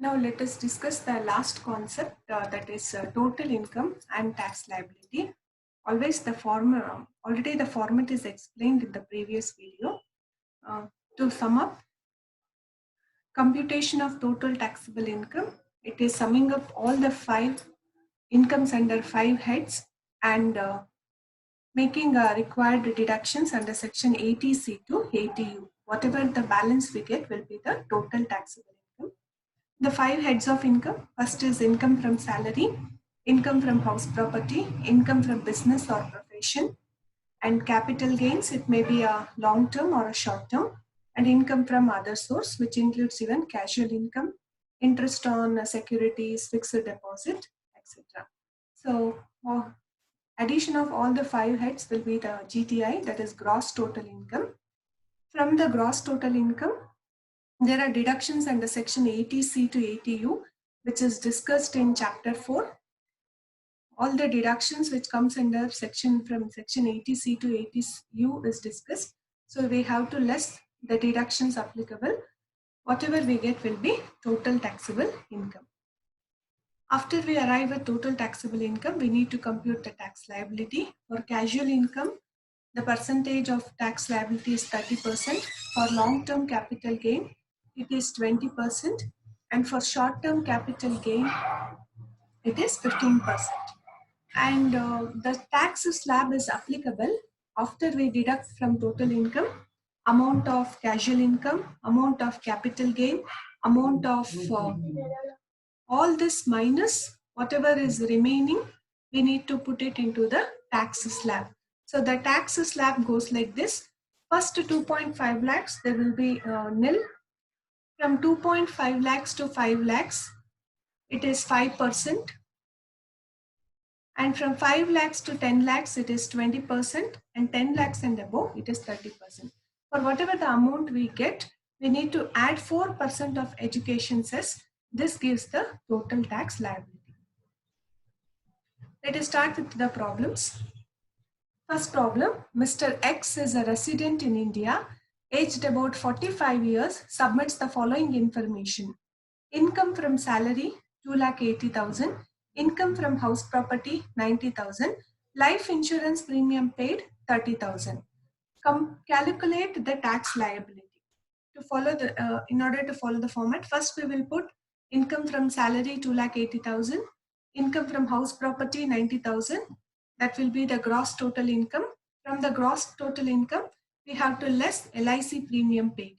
Now let us discuss the last concept, that is total income and tax liability. Always the former, already the format is explained in the previous video. Uh, to sum up, computation of total taxable income. It is summing up all the five incomes under five heads and making required deductions under section 80C to 80U. Whatever the balance we get will be the total taxable income. The five heads of income. First is income from salary, income from house property, income from business or profession, and capital gains. It may be a long term or a short term, and income from other source, which includes even casual income, interest on securities, fixed deposit, etc. So, addition of all the five heads will be the GTI, that is gross total income. From the gross total income, there are deductions under section 80C to 80U, which is discussed in chapter 4. All the deductions which comes under section from section 80C to 80U is discussed. So we have to less the deductions applicable. Whatever we get will be total taxable income. After we arrive at total taxable income, we need to compute the tax liability. For casual income, the percentage of tax liability is 30%. For long-term capital gain, it is 20%. And for short-term capital gain, it is 15%. And the tax slab is applicable after we deduct from total income amount of casual income, amount of capital gain, amount of all this minus whatever is remaining, we need to put it into the tax slab. So the tax slab goes like this. First 2.5 lakhs, there will be nil. From 2.5 lakhs to 5 lakhs, it is 5%. And from 5 lakhs to 10 lakhs, it is 20%. And 10 lakhs and above, it is 30%. For whatever the amount we get, we need to add 4% of education cess. This gives the total tax liability. Let us start with the problems. First problem, Mr. X is a resident in India, aged about 45 years, submits the following information. Income from salary, 2,80,000. Income from house property, 90,000. Life insurance premium paid, 30,000. Calculate the tax liability. To follow the, in order to follow the format, first we will put income from salary, 2,80,000. Income from house property, 90,000. That will be the gross total income. From the gross total income, we have to less LIC premium paid.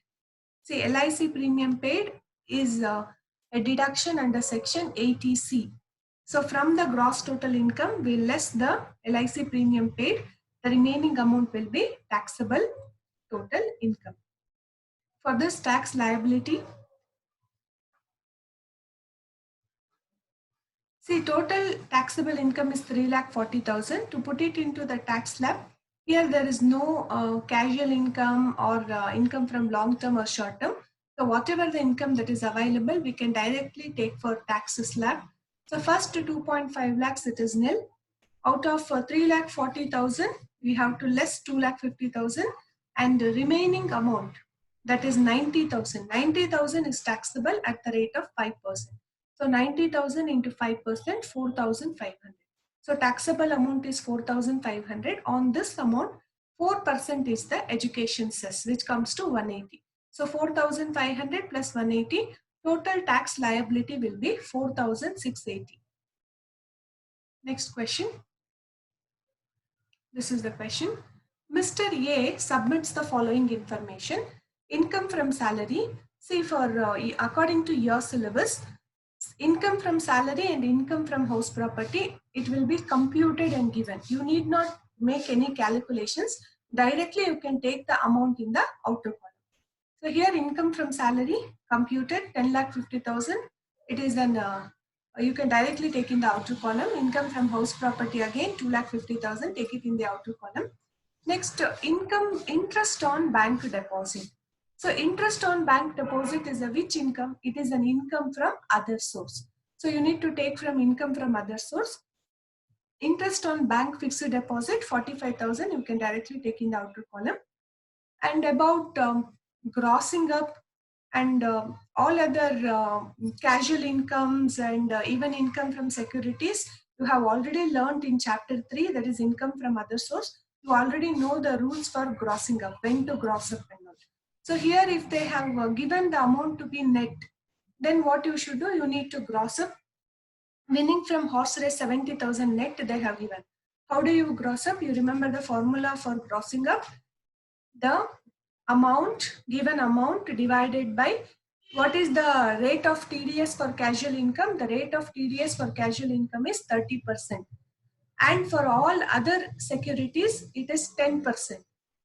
See, LIC premium paid is a deduction under section 80C. So from the gross total income, we less the LIC premium paid. The remaining amount will be taxable total income. For this tax liability, see, total taxable income is 3,40,000. To put it into the tax slab, here there is no casual income or income from long term or short term. So whatever the income that is available, we can directly take for tax slab. So first to 2.5 lakhs, it is nil. Out of 3,40,000, we have to less 2,50,000, and the remaining amount, that is 90,000. 90,000 is taxable at the rate of 5%. So 90,000 into 5%, 4,500. So taxable amount is 4,500. On this amount, 4% is the education cess, which comes to 180. So 4,500 plus 180, total tax liability will be 4,680. Next question. This is the question. Mr. A submits the following information. Income from salary. See, for according to your syllabus, income from salary and income from house property, it will be computed and given. You need not make any calculations. Directly you can take the amount in the outer column. So here income from salary computed 10,50,000. It is an you can directly take in the outer column. Income from house property again 2,50,000. Take it in the outer column. Next, income interest on bank deposit. So interest on bank deposit is a which income? It is an income from other source. So you need to take from income from other source. Interest on bank fixed deposit 45,000. You can directly take in the outer column. And about grossing up and all other casual incomes and even income from securities, you have already learned in chapter 3, that is income from other source. You already know the rules for grossing up, when to gross up and all. So here if they have given the amount to be net, then what you should do, you need to gross up. Winning from horse race 70,000 net they have given. How do you gross up? You remember the formula for grossing up? The amount, given amount divided by what is the rate of TDS for casual income? The rate of TDS for casual income is 30%. And for all other securities, it is 10%.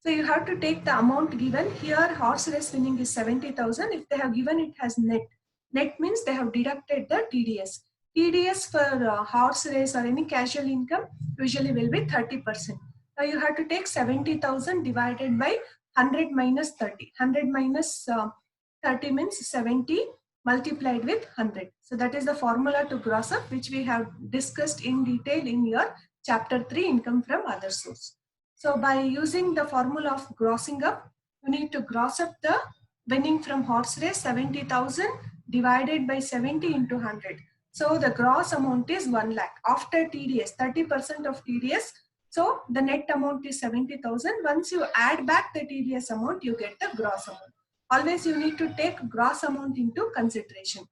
So you have to take the amount given. Here, horse race winning is 70,000. If they have given it as net, net means they have deducted the TDS. TDS for horse race or any casual income usually will be 30%. Now you have to take 70,000 divided by 100 minus 30. 100 minus 30 means 70 multiplied with 100. So that is the formula to gross up, which we have discussed in detail in your chapter 3, income from other source. So by using the formula of grossing up, you need to gross up the winning from horse race 70,000 divided by 70 into 100. So the gross amount is 1 lakh after TDS, 30% of TDS. So the net amount is 70,000. Once you add back the TDS amount, you get the gross amount. Always you need to take gross amount into consideration.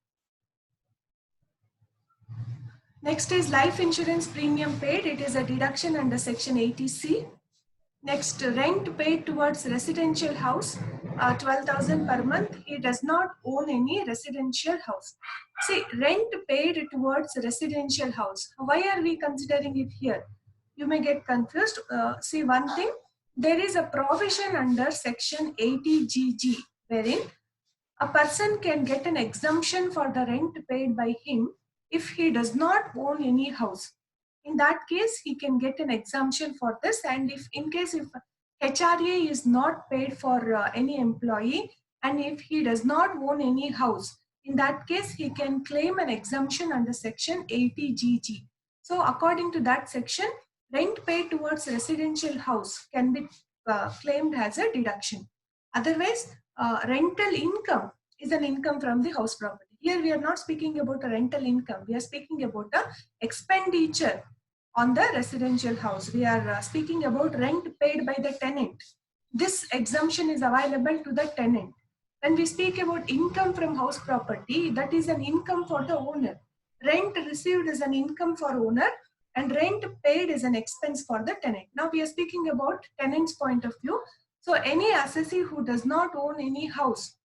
Next is life insurance premium paid. It is a deduction under section 80C. Next, rent paid towards residential house, 12,000 per month. He does not own any residential house. See, rent paid towards residential house. Why are we considering it here? You may get confused. See, one thing, there is a provision under section 80GG wherein a person can get an exemption for the rent paid by him if he does not own any house. In that case, he can get an exemption for this. And if in case if HRA is not paid for any employee and if he does not own any house, in that case, he can claim an exemption under section 80GG. So according to that section, rent paid towards residential house can be claimed as a deduction. Otherwise, rental income is an income from the house property. Here we are not speaking about a rental income. We are speaking about a expenditure on the residential house. We are speaking about rent paid by the tenant. This exemption is available to the tenant. When we speak about income from house property, that is an income for the owner. Rent received is an income for owner and rent paid is an expense for the tenant. Now we are speaking about tenant's point of view. So any assessee who does not own any house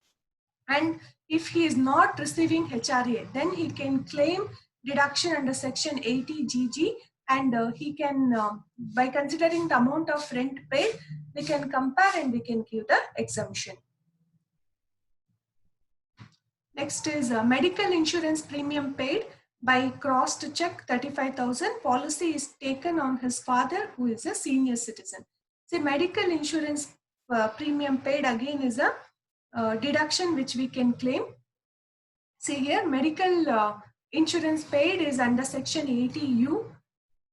and if he is not receiving HRA, then he can claim deduction under section 80GG and he can, by considering the amount of rent paid, we can compare and we can give the exemption. Next is medical insurance premium paid by crossed check 35,000. Policy is taken on his father who is a senior citizen. See, medical insurance premium paid again is a deduction which we can claim. See here, medical insurance paid is under section 80U.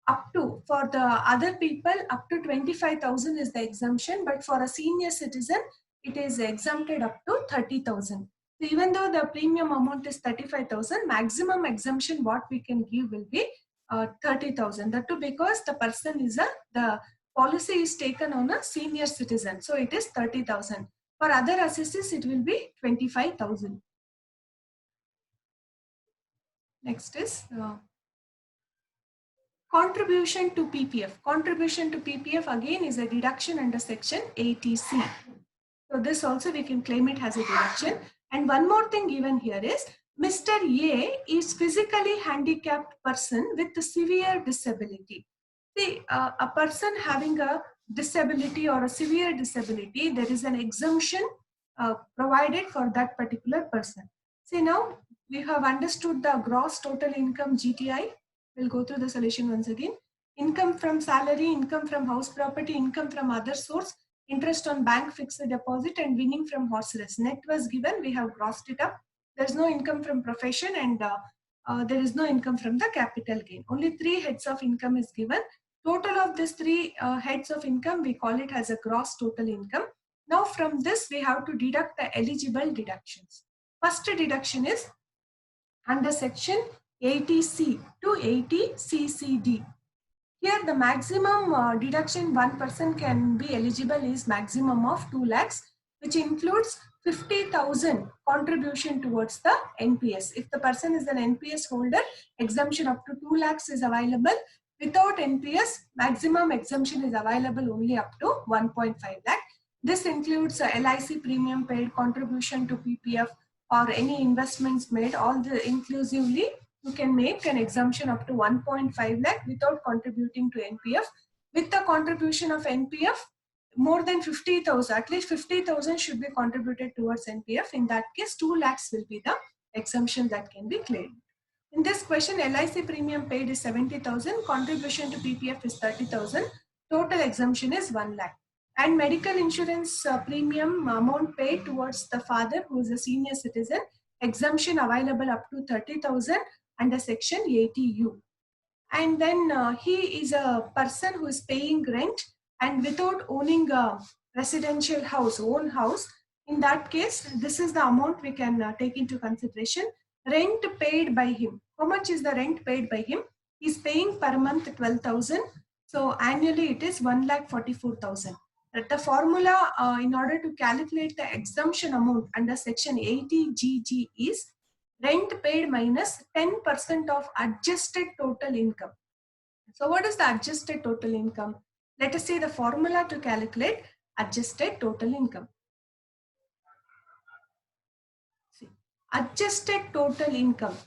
Up to, for the other people, up to 25,000 is the exemption, but for a senior citizen, it is exempted up to 30,000. So even though the premium amount is 35,000, maximum exemption what we can give will be 30,000. That too because the person is the policy is taken on a senior citizen. So it is 30,000. For other assessors, it will be 25,000. Next is contribution to PPF. Contribution to PPF again is a deduction under section 80C. So this also we can claim it as a deduction. And one more thing given here is Mr. A is physically handicapped person with a severe disability. See, a person having a disability or a severe disability, there is an exemption provided for that particular person. See, now we have understood the gross total income GTI. We'll go through the solution once again. Income from salary, income from house property, income from other source, interest on bank fixed deposit, and winning from horse race. Net was given, we have grossed it up. There's no income from profession and there is no income from the capital gain. Only 3 heads of income is given. Total of these 3 heads of income, we call it as a gross total income. Now from this, we have to deduct the eligible deductions. First deduction is under section 80C to 80CCD. Here the maximum deduction one person can be eligible is maximum of 2 lakhs, which includes 50,000 contribution towards the NPS. If the person is an NPS holder, exemption up to 2 lakhs is available. Without NPS, maximum exemption is available only up to 1.5 lakh. This includes LIC premium paid, contribution to PPF, or any investments made, all the inclusively you can make an exemption up to 1.5 lakh without contributing to NPF. With the contribution of NPF, more than 50,000, at least 50,000 should be contributed towards NPF. In that case, 2 lakhs will be the exemption that can be claimed. In this question, LIC premium paid is 70,000, contribution to PPF is 30,000, total exemption is 1 lakh. And medical insurance premium amount paid towards the father who is a senior citizen, exemption available up to 30,000 under section 80U. And then he is a person who is paying rent and without owning a residential house, own house. In that case, this is the amount we can take into consideration. Rent paid by him. How much is the rent paid by him? He is paying per month 12,000. So annually it is 1,44,000. The formula in order to calculate the exemption amount under section 80GG is rent paid minus 10% of adjusted total income. So what is the adjusted total income? Let us see the formula to calculate adjusted total income. See, adjusted total income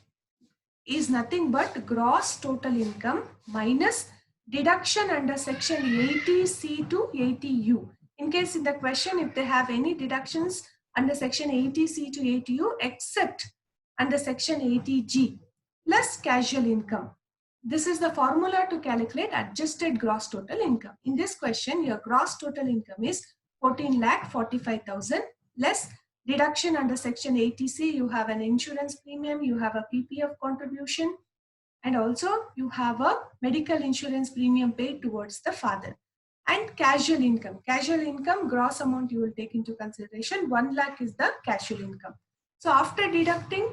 is nothing but gross total income minus deduction under section 80C to 80U. In case in the question, if they have any deductions under section 80C to 80U except under section 80G plus casual income. This is the formula to calculate adjusted gross total income. In this question, your gross total income is 14,45,000 less deduction under section 80C. You have an insurance premium, you have a PPF contribution, and also you have a medical insurance premium paid towards the father. And casual income. Casual income, gross amount you will take into consideration. 1 lakh is the casual income. So after deducting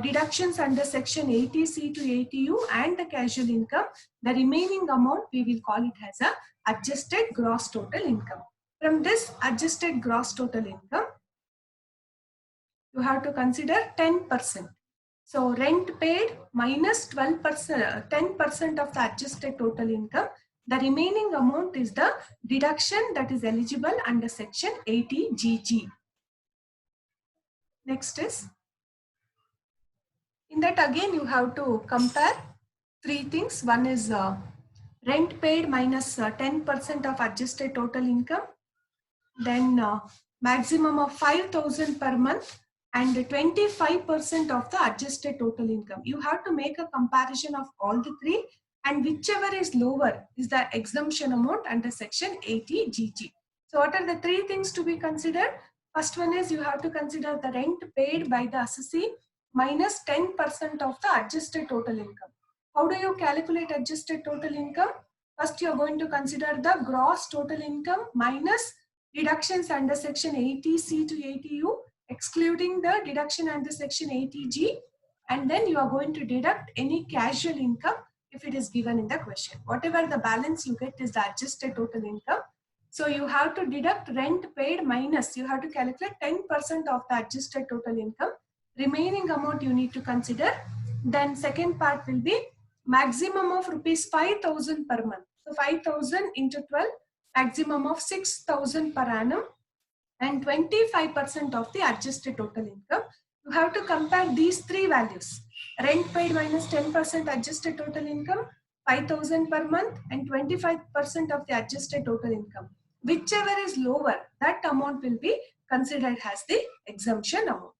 deductions under section 80C to 80U and the casual income, the remaining amount we will call it as a adjusted gross total income. From this adjusted gross total income, you have to consider 10%. So rent paid minus 12%, 10% of the adjusted total income. The remaining amount is the deduction that is eligible under section 80GG. Next is, in that again you have to compare 3 things. One is rent paid minus 10% of adjusted total income. Then maximum of 5,000 per month and 25% of the adjusted total income. You have to make a comparison of all the 3 and whichever is lower is the exemption amount under section 80GG. So what are the 3 things to be considered? First one is you have to consider the rent paid by the assessee minus 10% of the adjusted total income. How do you calculate adjusted total income? First you are going to consider the gross total income minus deductions under section 80C to 80U, excluding the deduction under section 80G, and then you are going to deduct any casual income if it is given in the question. Whatever the balance you get is the adjusted total income. So you have to deduct rent paid minus, you have to calculate 10% of the adjusted total income. Remaining amount you need to consider. Then second part will be maximum of rupees 5,000 per month. So 5,000 into 12, maximum of 6,000 per annum, and 25% of the adjusted total income. You have to compare these 3 values. Rent paid minus 10% adjusted total income, 5,000 per month, and 25% of the adjusted total income. Whichever is lower, that amount will be considered as the exemption amount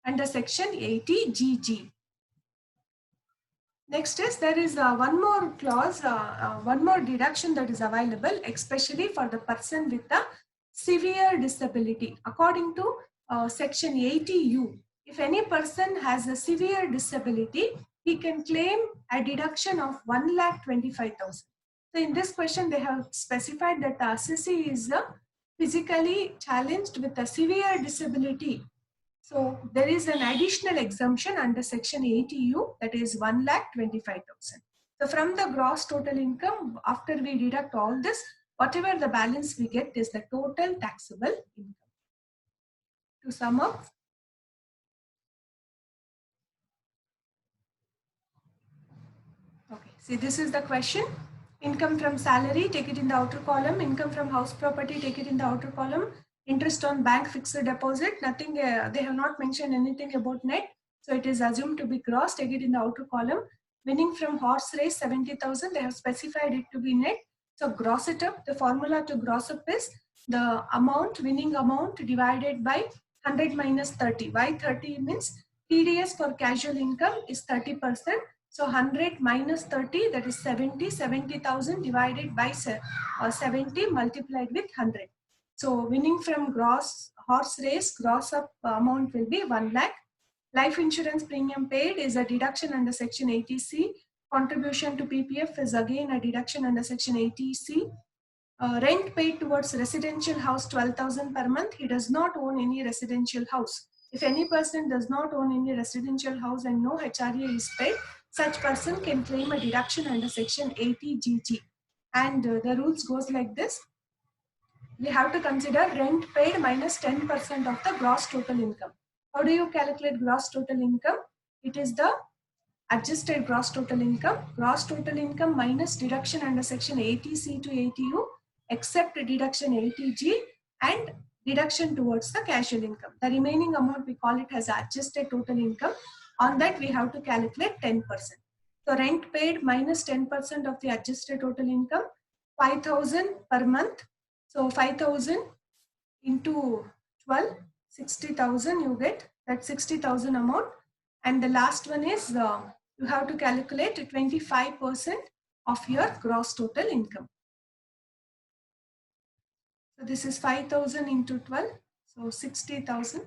under section 80GG. Next is there is one more clause, one more deduction that is available, especially for the person with a severe disability. According to section 80U, if any person has a severe disability, he can claim a deduction of 1,25,000. So in this question, they have specified that the assessee is physically challenged with a severe disability So there is an additional exemption under section 80U, that is 1,25,000. So from the gross total income, after we deduct all this, whatever the balance we get is the total taxable income. To sum up, okay, see, this is the question. Income from salary, take it in the outer column. Income from house property, take it in the outer column. Interest on bank fixed deposit, nothing, they have not mentioned anything about net. So it is assumed to be gross, take it in the outer column. Winning from horse race, 70,000, they have specified it to be net. So gross it up. The formula to gross up is the amount, winning amount divided by 100 minus 30. Why 30 means TDS for casual income is 30%. So 100 minus 30, that is 70, 70,000 divided by 70 multiplied with 100. So winning from gross horse race, gross up amount will be 1 lakh. Life insurance premium paid is a deduction under section 80C. Contribution to PPF is again a deduction under section 80C. Rent paid towards residential house 12,000 per month. He does not own any residential house. If any person does not own any residential house and no HRA is paid, such person can claim a deduction under section 80GG. And the rules goes like this. We have to consider rent paid minus 10% of the gross total income. How do you calculate gross total income? It is the adjusted gross total income. Gross total income minus deduction under section 80C to 80U, except deduction 80G and deduction towards the casual income. The remaining amount we call it as adjusted total income. On that we have to calculate 10%. So rent paid minus 10% of the adjusted total income, 5,000 per month. So 5,000 into 12, 60,000 you get, that 60,000 amount. And the last one is you have to calculate 25% of your gross total income. So this is 5,000 into 12, so 60,000.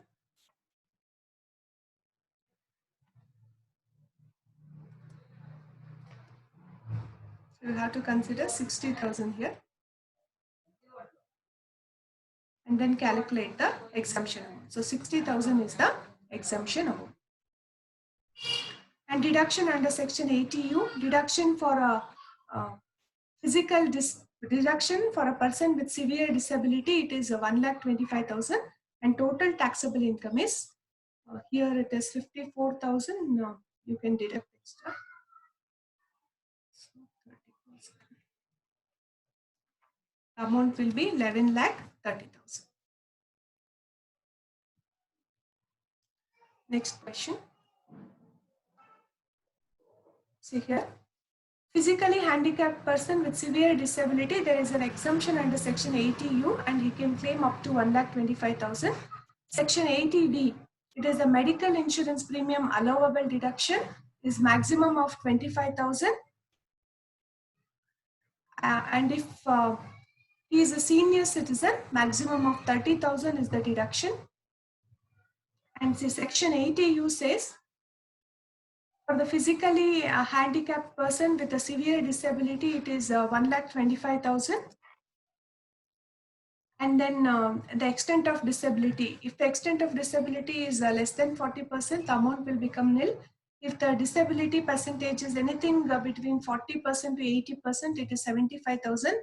So you have to consider 60,000 here. And then calculate the exemption amount. So 60,000 is the exemption amount. And deduction under section 80U, deduction for a physical deduction for a person with severe disability, it is 1,25,000, and total taxable income is here it is 54,000. No, you can deduct extra. So 30%. Amount will be 11,30,000. Next question. See here. Physically handicapped person with severe disability, there is an exemption under section 80U and he can claim up to 1,25,000. Section 80D, it is a medical insurance premium allowable deduction is maximum of 25,000. And if he is a senior citizen, maximum of 30,000 is the deduction. And section 80U says, for the physically handicapped person with a severe disability, it is 1,25,000. And then the extent of disability. If the extent of disability is less than 40%, the amount will become nil. If the disability percentage is anything between 40% to 80%, it is 75,000.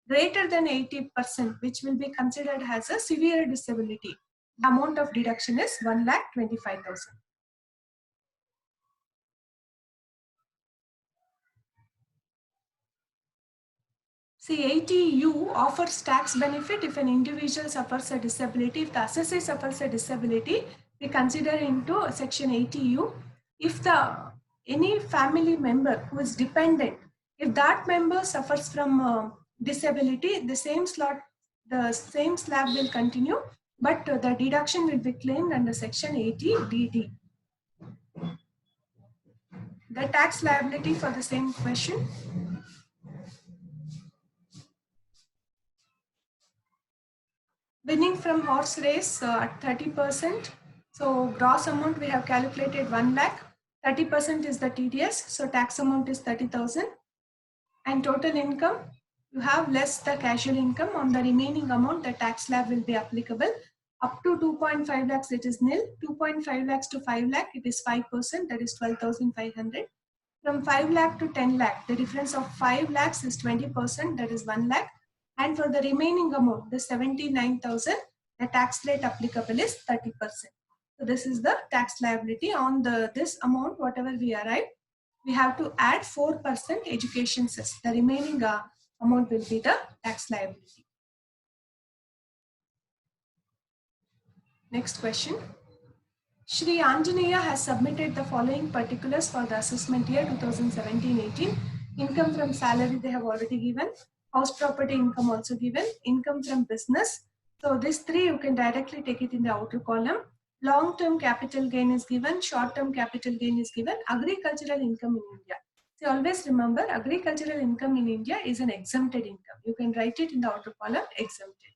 Greater than 80%, which will be considered as a severe disability, the amount of deduction is 1,25,000. See, 80U offers tax benefit if an individual suffers a disability. If the assessee suffers a disability, we consider into section 80U. If any family member who is dependent, if that member suffers from disability, the same slab will continue, but the deduction will be claimed under section 80DD. The tax liability for the same question. Winning from horse race at 30%. So gross amount we have calculated 1 lakh. 30% is the TDS. So tax amount is 30,000. And total income, you have less the casual income. On the remaining amount, the tax slab will be applicable. Up to 2.5 lakhs, it is nil. 2.5 lakhs to 5 lakh, it is 5%, that is 12,500. From 5 lakh to 10 lakh, the difference of 5 lakhs is 20%, that is 1 lakh. And for the remaining amount, the 79,000, the tax rate applicable is 30%. So this is the tax liability on this amount, whatever we arrive, we have to add 4% education cess. The remaining amount will be the tax liability. Next question. Shri Anjaneya has submitted the following particulars for the assessment year 2017-18. Income from salary they have already given. House property income also given. Income from business. So these three you can directly take it in the outer column. Long-term capital gain is given. Short-term capital gain is given. Agricultural income in India. So always remember, agricultural income in India is an exempted income. You can write it in the outer column, exempted.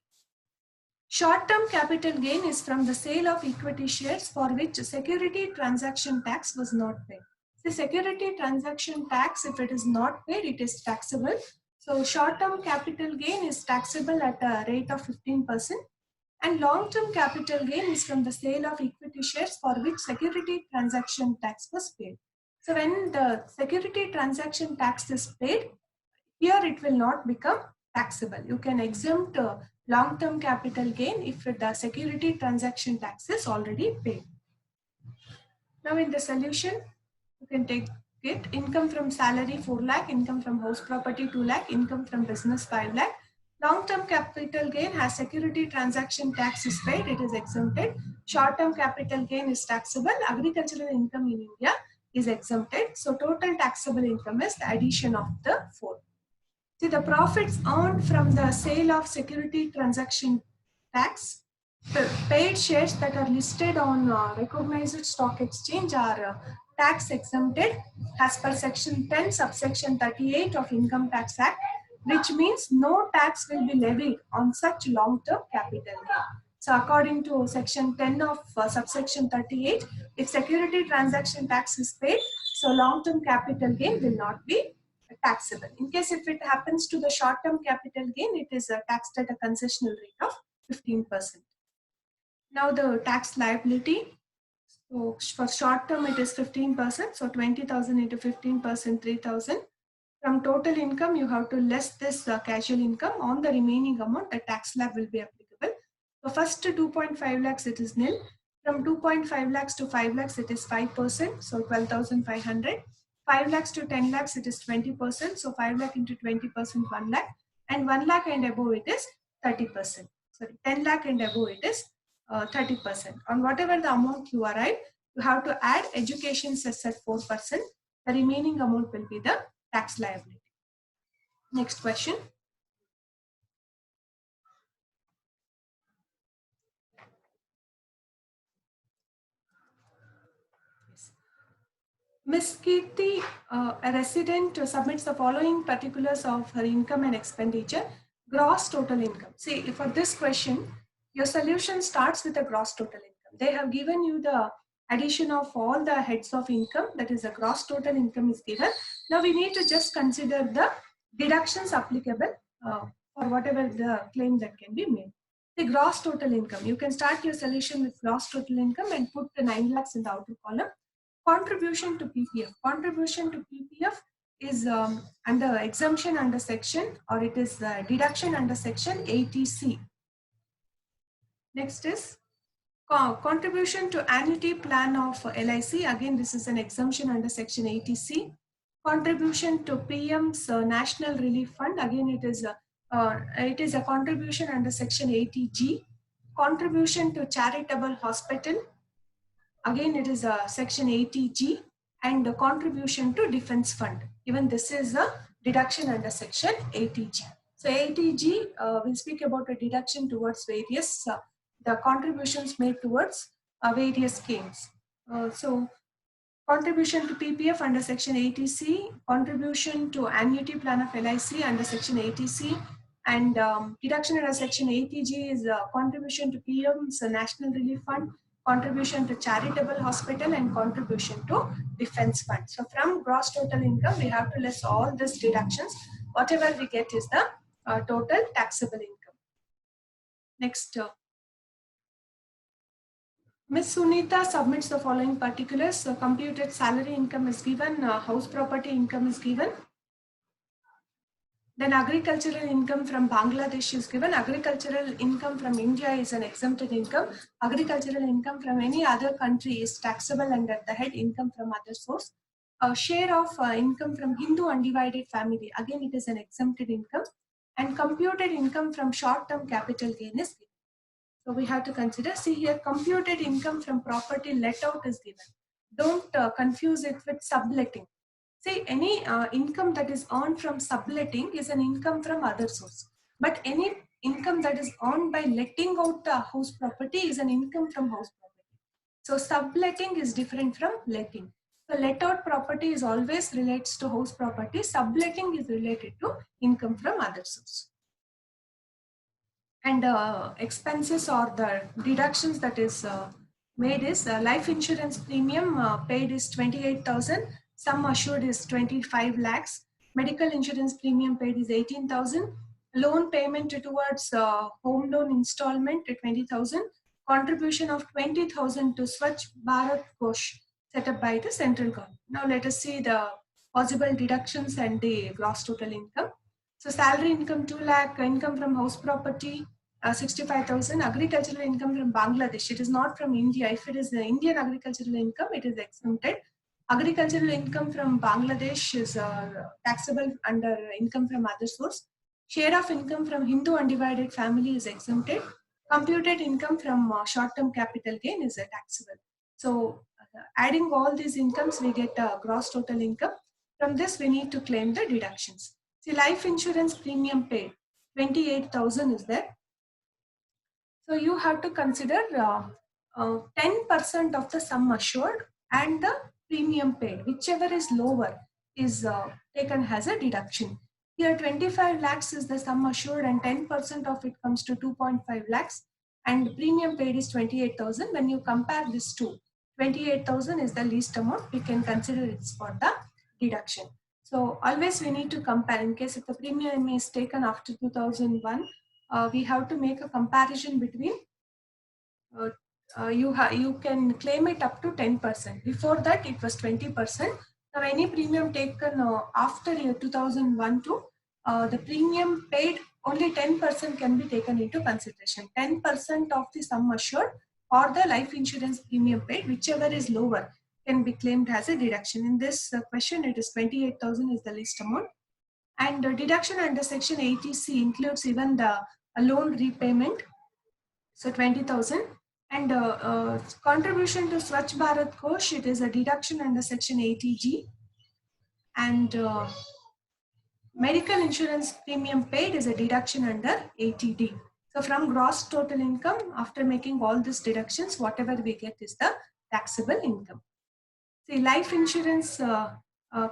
Short-term capital gain is from the sale of equity shares for which security transaction tax was not paid. The security transaction tax, if it is not paid, it is taxable. So short-term capital gain is taxable at a rate of 15%. And long-term capital gain is from the sale of equity shares for which security transaction tax was paid. So when the security transaction tax is paid, here it will not become taxable. You can exempt long-term capital gain if the security transaction tax is already paid. Now in the solution, you can take it. Income from salary 4 lakh, income from house property 2 lakh, income from business 5 lakh. Long-term capital gain has security transaction tax is paid, it is exempted. Short-term capital gain is taxable. Agricultural income in India is exempted. So total taxable income is the addition of the 4. See, the profits earned from the sale of security transaction tax, the paid shares that are listed on recognized stock exchange are tax exempted as per section 10 subsection 38 of Income Tax Act, which means no tax will be levied on such long-term capital gain. So according to section 10 of subsection 38, if security transaction tax is paid, so long-term capital gain will not be taxable. In case if it happens to the short-term capital gain, it is taxed at a concessional rate of 15%. Now the tax liability. So for short term it is 15%. So 20,000 into 15%, 3,000. From total income, you have to less this casual income. On the remaining amount, the tax slab will be applicable. So first to 2.5 lakhs, it is nil. From 2.5 lakhs to 5 lakhs, it is 5%. So 12,500. 5 lakhs to 10 lakhs, it is 20%. So 5 lakh into 20%, 1 lakh. And 1 lakh and above, it is 30%. Sorry, 10 lakh and above, it is 30%. On whatever the amount you arrive, you have to add education cess at 4%. The remaining amount will be the tax liability. Next question. Ms. Kirti, a resident, submits the following particulars of her income and expenditure. Gross total income. See, for this question, your solution starts with a gross total income. They have given you the addition of all the heads of income, that is the gross total income is given. Now we need to just consider the deductions applicable for whatever the claim that can be made. The gross total income. You can start your solution with gross total income and put the 9 lakhs in the outer column. Contribution to PPF. Contribution to PPF is under exemption under section, or it is deduction under section 80C. Next is contribution to annuity plan of LIC. Again, this is an exemption under section 80C. Contribution to PM's National Relief Fund. Again, it is a contribution under section 80G. Contribution to charitable hospital. Again, it is a section 80G, and the contribution to defense fund. Even this is a deduction under section 80G. So 80G will speak about a deduction towards various, the contributions made towards various schemes. So contribution to PPF under section 80C, contribution to annuity plan of LIC under section 80C, and deduction under section 80G is contribution to PM's National Relief Fund, contribution to charitable hospital, and contribution to defense fund. So from gross total income, we have to less all these deductions. Whatever we get is the total taxable income. Next, Ms. Sunita submits the following particulars. So computed salary income is given, house property income is given. Then agricultural income from Bangladesh is given. Agricultural income from India is an exempted income. Agricultural income from any other country is taxable under the head income from other source. A share of income from Hindu undivided family, again it is an exempted income. And computed income from short-term capital gain is given. So we have to consider, see here, computed income from property let out is given. Don't confuse it with subletting. See, any income that is earned from subletting is an income from other source. But any income that is earned by letting out the house property is an income from house property. So subletting is different from letting. So let out property is always relates to house property. Subletting is related to income from other source. And expenses or the deductions that is made is life insurance premium paid is 28,000, sum assured is 25 lakhs, medical insurance premium paid is 18,000, loan payment towards home loan installment 20,000, contribution of 20,000 to Swachh Bharat Kosh set up by the central government. Now let us see the possible deductions and the gross total income. So salary income 2 lakh, income from house property 65,000, agricultural income from Bangladesh. It is not from India. If it is the Indian agricultural income, it is exempted. Agricultural income from Bangladesh is taxable under income from other source. Share of income from Hindu undivided family is exempted. Computed income from short-term capital gain is taxable. So adding all these incomes, we get gross total income. From this, we need to claim the deductions. See, life insurance premium paid, 28,000 is there. So you have to consider 10% of the sum assured and the premium paid, whichever is lower is taken as a deduction. Here 25 lakhs is the sum assured and 10% of it comes to 2.5 lakhs and premium paid is 28,000. When you compare this to 28,000 is the least amount, we can consider it's for the deduction. So always we need to compare. In case if the premium is taken after 2001, we have to make a comparison between you can claim it up to 10%. Before that it was 20%. Now any premium taken after year 2001 to the premium paid, only 10% can be taken into consideration. 10% of the sum assured or the life insurance premium paid, whichever is lower, can be claimed as a deduction. In this question, it is 28,000 is the least amount. And deduction under section 80C includes even the loan repayment, so 20,000. And contribution to Swachh Bharat Kosh, it is a deduction under section 80G. And medical insurance premium paid is a deduction under 80D. So from gross total income, after making all these deductions, whatever we get is the taxable income. See, life insurance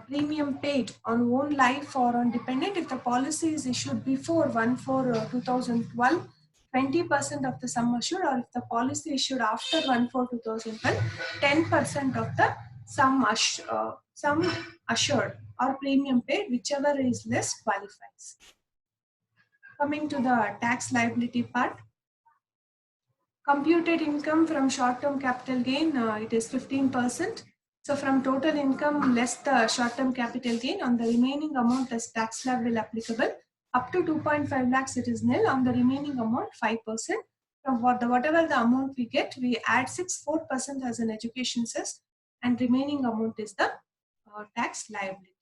premium paid on own life or on dependent, if the policy is issued before 1/4/2012, 20% of the sum assured, or if the policy issued after 1/4/2012, 10% of the sum assured or premium paid, whichever is less qualifies. Coming to the tax liability part, computed income from short-term capital gain, it is 15%. So from total income less the short-term capital gain, on the remaining amount as tax slab will applicable. Up to 2.5 lakhs it is nil, on the remaining amount 5%. From whatever the amount we get, we add 4% as an education cess, and remaining amount is the tax liability.